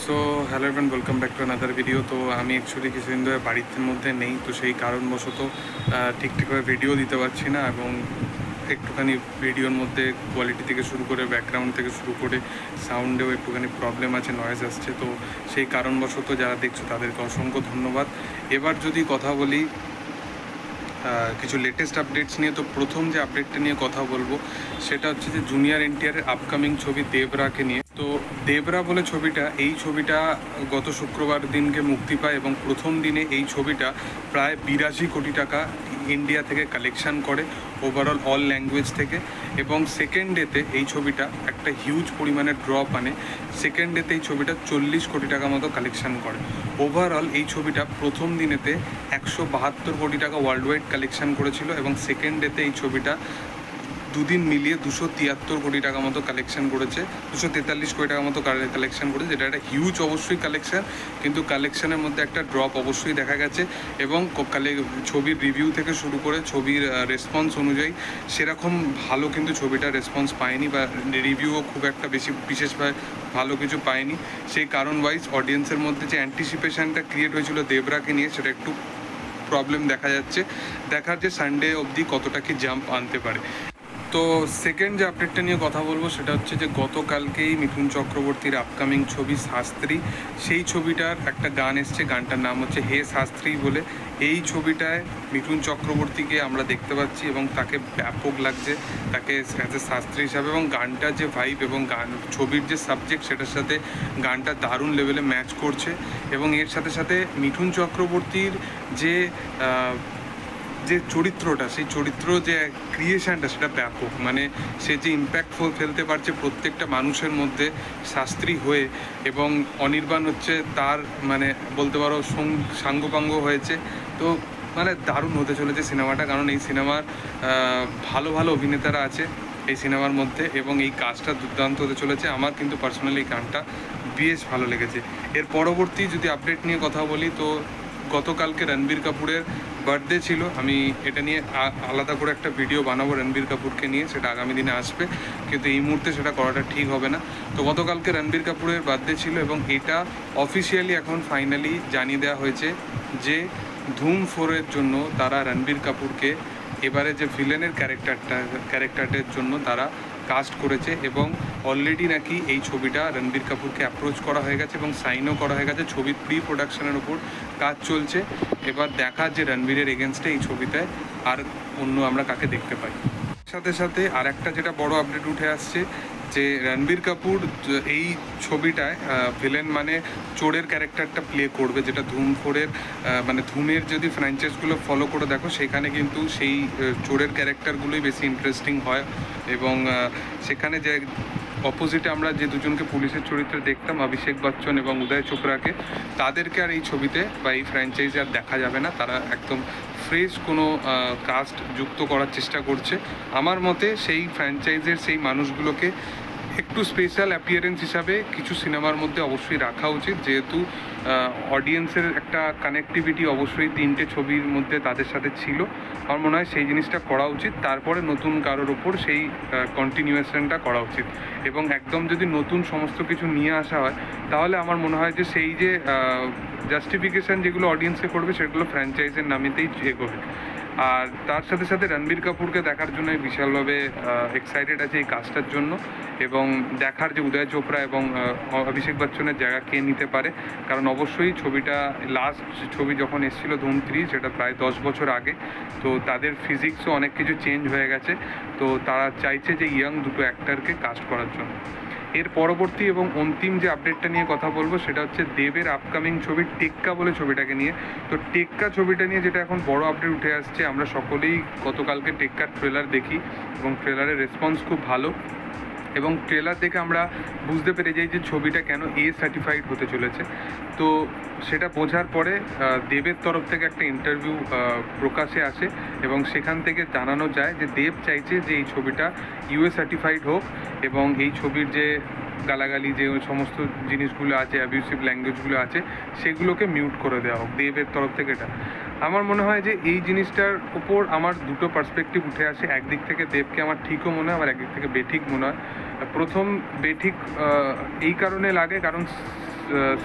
So hello everyone, welcome back to another video. তো আমি actually কিছুদিন ধরে বাড়ির মধ্যে নেই, তো সেই কারণবশত ঠিকঠাকভাবে ভিডিও দিতে পারছি না এবং একটুখানি ভিডিওর মধ্যে কোয়ালিটি থেকে শুরু করে ব্যাকগ্রাউন্ড থেকে শুরু করে সাউন্ডেও একটুখানি প্রবলেম আছে, নয়েজ আসছে। তো সেই কারণবশত যারা দেখছো তাদেরকে অসংখ্য ধন্যবাদ। এবার যদি কথা বলি কিছু লেটেস্ট আপডেটস নিয়ে, তো প্রথম যে আপডেটটা নিয়ে কথা বলবো সেটা হচ্ছে যে জুনিয়র এনটিআরের আপকামিং ছবি দেবরাকে নিয়ে। তো দেবরা বলে ছবিটা গত শুক্রবার দিনকে মুক্তি পায় এবং প্রথম দিনে এই ছবিটা প্রায় 82 কোটি টাকা ইন্ডিয়া থেকে কালেকশান করে ওভারঅল অল ল্যাঙ্গুয়েজ থেকে। এবং সেকেন্ড ডেতে এই ছবিটা একটা হিউজ পরিমাণে ড্রপ আনে। সেকেন্ড ডেতে এই ছবিটা 40 কোটি টাকা মতো কালেকশান করে। ওভারঅল এই ছবিটা প্রথম দিনেতে 172 কোটি টাকা ওয়ার্ল্ড ওয়াইড কালেকশান করেছিল এবং সেকেন্ড ডেতে এই ছবিটা দুদিন মিলিয়ে 273 কোটি টাকা মতো কালেকশান করেছে, 243 কোটি টাকা মতো কালেকশান করেছে, যেটা একটা হিউজ অবশ্যই কালেকশান। কিন্তু কালেকশানের মধ্যে একটা ড্রপ অবশ্যই দেখা গেছে এবং ছবির রিভিউ থেকে শুরু করে ছবির রেসপন্স অনুযায়ী সেরকম ভালো কিন্তু ছবিটা রেসপন্স পায়নি বা রিভিউও খুব একটা বিশেষভাবে ভালো কিছু পায়নি। সেই কারণ ওয়াইজ অডিয়েন্সের মধ্যে যে অ্যান্টিসিপেশনটা ক্রিয়েট হয়েছিল দেবরাকে নিয়ে, সেটা একটু প্রবলেম দেখা যাচ্ছে। দেখার যে সানডে অবধি কতটা কি জাম্প আনতে পারে। তো সেকেন্ড যে আপডেটটা নিয়ে কথা বলবো সেটা হচ্ছে যে গতকালকেই মিঠুন চক্রবর্তীর আপকামিং ছবি শাস্ত্রী, সেই ছবিটার একটা গান এসছে, গানটার নাম হচ্ছে হে শাস্ত্রী বলে। এই ছবিটায় মিঠুন চক্রবর্তীকে আমরা দেখতে পাচ্ছি এবং তাকে ব্যাপক লাগছে, তাকে অ্যাজ এ শাস্ত্রী হিসাবে। এবং গানটার যে ভাইব এবং ছবির যে সাবজেক্ট সেটার সাথে গানটা দারুণ লেভেলে ম্যাচ করছে। এবং এর সাথে সাথে মিঠুন চক্রবর্তীর যে চরিত্রটা, সেই চরিত্র যে ক্রিয়েশনটা সেটা ব্যাপক, মানে সে যে ইম্প্যাক্ট ফেলতে পারছে প্রত্যেকটা মানুষের মধ্যে শাস্ত্রী হয়ে। এবং অনির্বাণ হচ্ছে তার মানে বলতে পারো সাঙ্গপাঙ্গ হয়েছে। তো মানে দারুণ হতে চলেছে সিনেমাটা, কারণ এই সিনেমার ভালো ভালো অভিনেতারা আছে এই সিনেমার মধ্যে এবং এই কাজটা দুর্দান্ত হতে চলেছে। আমার কিন্তু পার্সোনালি এই গানটা বেশ ভালো লেগেছে। এর পরবর্তী যদি আপডেট নিয়ে কথা বলি, তো গতকালকে রণবীর কাপুরের বার্থডে ছিল। আমি এটা নিয়ে আলাদা করে একটা ভিডিও বানাবো রণবীর কাপুরকে নিয়ে, সেটা আগামী দিনে আসবে, কিন্তু এই মুহূর্তে সেটা করাটা ঠিক হবে না। তো গতকালকে রণবীর কাপুরের বার্থডে ছিল এবং এটা অফিসিয়ালি এখন ফাইনালি জানিয়ে দেওয়া হয়েছে যে ধুম 4-এর জন্য তারা রণবীর কাপুরকে এবারে যে ভিলেনের ক্যারেক্টারটার জন্য তারা কাস্ট করেছে এবং অলরেডি নাকি এই ছবিটা রণবীর কাপুরকে অ্যাপ্রোচ করা হয়ে গেছে এবং সাইনও করা হয়ে গেছে। ছবির প্রি প্রোডাকশনের ওপর কাজ চলছে। এবার দেখা যে রণবীরের এগেনস্টে এই ছবিতে আর অন্য আমরা কাকে দেখতে পাই। সাথে সাথে আর একটা যেটা বড় আপডেট উঠে আসছে যে রণবীর কাপুর এই ছবিটায় ভিলেন মানে চোরের ক্যারেক্টারটা প্লে করবে, যেটা ধুম 4-এর মানে ধুমের যদি ফ্র্যাঞ্চাইজগুলো ফলো করে দেখো সেখানে কিন্তু সেই চোরের ক্যারেক্টারগুলোই বেশি ইন্টারেস্টিং হয়। এবং সেখানে যে অপোজিটে আমরা যে দুজনকে পুলিশের চরিত্রে দেখতাম, অভিষেক বচ্চন এবং উদয় চোপড়াকে, তাদেরকে আর এই ছবিতে বা এই ফ্র্যাঞ্চাইজে আর দেখা যাবে না। তারা একদম ফ্রেশ কোনো কাস্ট যুক্ত করার চেষ্টা করছে। আমার মতে সেই ফ্র্যাঞ্চাইজের সেই মানুষগুলোকে একটু স্পেশাল অ্যাপিয়ারেন্স হিসাবে কিছু সিনেমার মধ্যে অবশ্যই রাখা উচিত, যেহেতু অডিয়েন্সের একটা কানেক্টিভিটি অবশ্যই 3টে ছবির মধ্যে তাদের সাথে ছিল। আমার মনে হয় সেই জিনিসটা করা উচিত, তারপরে নতুন কারোর ওপর সেই কন্টিনিউয়েশনটা করা উচিত। এবং একদম যদি নতুন সমস্ত কিছু নিয়ে আসা হয় তাহলে আমার মনে হয় যে সেই যে জাস্টিফিকেশান যেগুলো অডিয়েন্সকে করবে সেগুলো ফ্র্যাঞ্চাইজের নামেতেই এগোবে। আর তার সাথে সাথে রণবীর কাপুরকে দেখার জন্য বিশালভাবে এক্সাইটেড আছে এই কাজটার জন্য এবং দেখার যে উদয় চোপড়া এবং অভিষেক বচ্চনের জায়গা কে নিতে পারে। কারণ অবশ্যই ছবিটা লাস্ট ছবি যখন এসেছিলো ধুম 3, সেটা প্রায় 10 বছর আগে, তো তাদের ফিজিক্সও অনেক কিছু চেঞ্জ হয়ে গেছে। তো তারা চাইছে যে ইয়াং দুটো অ্যাক্টরকে কাস্ট করার জন্য। এর পরবর্তী এবং অন্তিম যে আপডেটটা নিয়ে কথা বলবো সেটা হচ্ছে দেবের আপকামিং ছবি টেক্কা বলে ছবিটাকে নিয়ে। তো টেক্কা ছবিটা নিয়ে যেটা এখন বড় আপডেট উঠে আসছে, আমরা সকলেই গতকালকে টেক্কার ট্রেলার দেখি এবং ট্রেলারের রেসপন্স খুব ভালো এবং ট্রেলার দেখে আমরা বুঝতে পেরে যাই যে ছবিটা কেন এ সার্টিফাইড হতে চলেছে। তো সেটা বোঝার পরে দেবের তরফ থেকে একটা ইন্টারভিউ প্রকাশে আসে এবং সেখান থেকে জানানো যায় যে দেব চাইছে যে এই ছবিটা ইউএ সার্টিফাইড হোক এবং এই ছবির যে গালাগালি যে সমস্ত জিনিসগুলো আছে, অ্যাবিউসিভ ল্যাঙ্গুয়েজগুলো আছে, সেগুলোকে মিউট করে দেওয়া হোক দেবের তরফ থেকে। এটা আমার মনে হয় যে এই জিনিসটার উপর আমার দুটো পার্সপেক্টিভ উঠে আসে। একদিক থেকে দেবকে আমার ঠিকও মনে হয়, আমার একদিক থেকে বেঠিক মনে হয়। প্রথম বেঠিক এই কারণে লাগে কারণ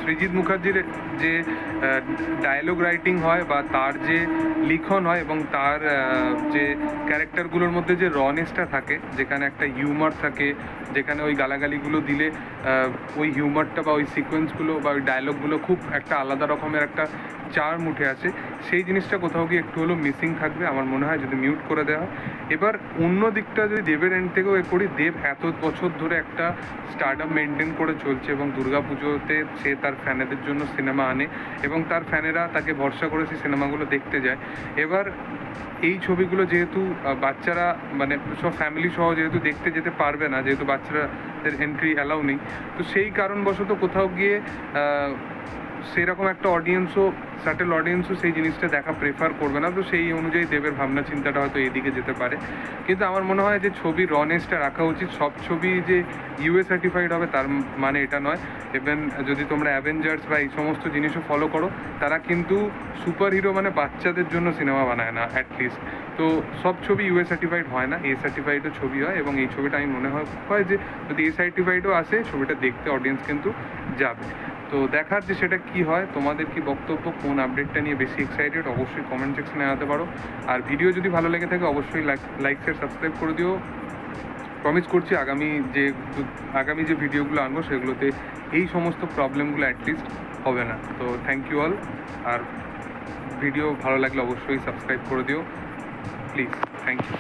সৃজিত মুখার্জির যে ডায়লগ রাইটিং হয় বা তার যে লিখন হয় এবং তার যে ক্যারেক্টারগুলোর মধ্যে যে রনেসটা থাকে, যেখানে একটা হিউমার থাকে, যেখানে ওই গালাগালিগুলো দিলে ওই হিউমারটা বা ওই সিকোয়েন্সগুলো বা ওই ডায়লগগুলো খুব একটা আলাদা রকমের একটা চার্ম উঠে আসে, সেই জিনিসটা কোথাও গিয়ে একটু হলেও মিসিং থাকবে আমার মনে হয় যদি মিউট করে দেওয়া হয়। এবার অন্য দিকটা যদি দেবের এন্ড থেকেও এ করি, দেব এত বছর ধরে একটা স্টারডাম মেনটেন করে চলছে এবং দুর্গাপুজোতে সে তার ফ্যানেদের জন্য সিনেমা আনে এবং তার ফ্যানেরা তাকে ভরসা করে সেই সিনেমাগুলো দেখতে যায়। এবার এই ছবিগুলো যেহেতু বাচ্চারা মানে সব ফ্যামিলি সহ যেহেতু দেখতে যেতে পারবে না, যেহেতু বাচ্চারাদের এন্ট্রি অ্যালাউ নেই, তো সেই কারণবশত কোথাও গিয়ে সেরকম একটা সাটেল অডিয়েন্সও সেই জিনিসটা দেখা প্রেফার করবে না। তো সেই অনুযায়ী দেবের ভাবনা চিন্তাটা হয়তো এদিকে যেতে পারে। কিন্তু আমার মনে হয় যে ছবির রনেসটা রাখা উচিত। সব ছবি যে ইউএ সার্টিফাইড হবে তার মানে এটা নয়। ইভেন যদি তোমরা অ্যাভেঞ্জার্স বা এই সমস্ত জিনিসও ফলো করো, তারা কিন্তু সুপার হিরো মানে বাচ্চাদের জন্য সিনেমা বানায় না অ্যাটলিস্ট। তো সব ছবি ইউএ সার্টিফাইড হয় না, এ সার্টিফাইডও ছবি হয় এবং এই ছবিটা আমি মনে হয় যে যদি এ সার্টিফাইডও আসে ছবিটা দেখতে অডিয়েন্স কিন্তু যাবে। তো দেখার যে সেটা কি হয়। তোমাদের কি বক্তব্য, কোন আপডেটটা নিয়ে বেশি এক্সাইটেড, অবশ্যই কমেন্ট সেকশনে জানাতে পারো। আর ভিডিও যদি ভালো লেগে থাকে অবশ্যই লাইক শেয়ার সাবস্ক্রাইব করে দিও। প্রমিস করছি আগামী যে ভিডিওগুলো আনবো সেগুলোতে এই সমস্ত প্রবলেমগুলো অ্যাটলিস্ট হবে না। তো থ্যাংক ইউ অল। আর ভিডিও ভালো লাগলে অবশ্যই সাবস্ক্রাইব করে দিও প্লিজ। Thank you.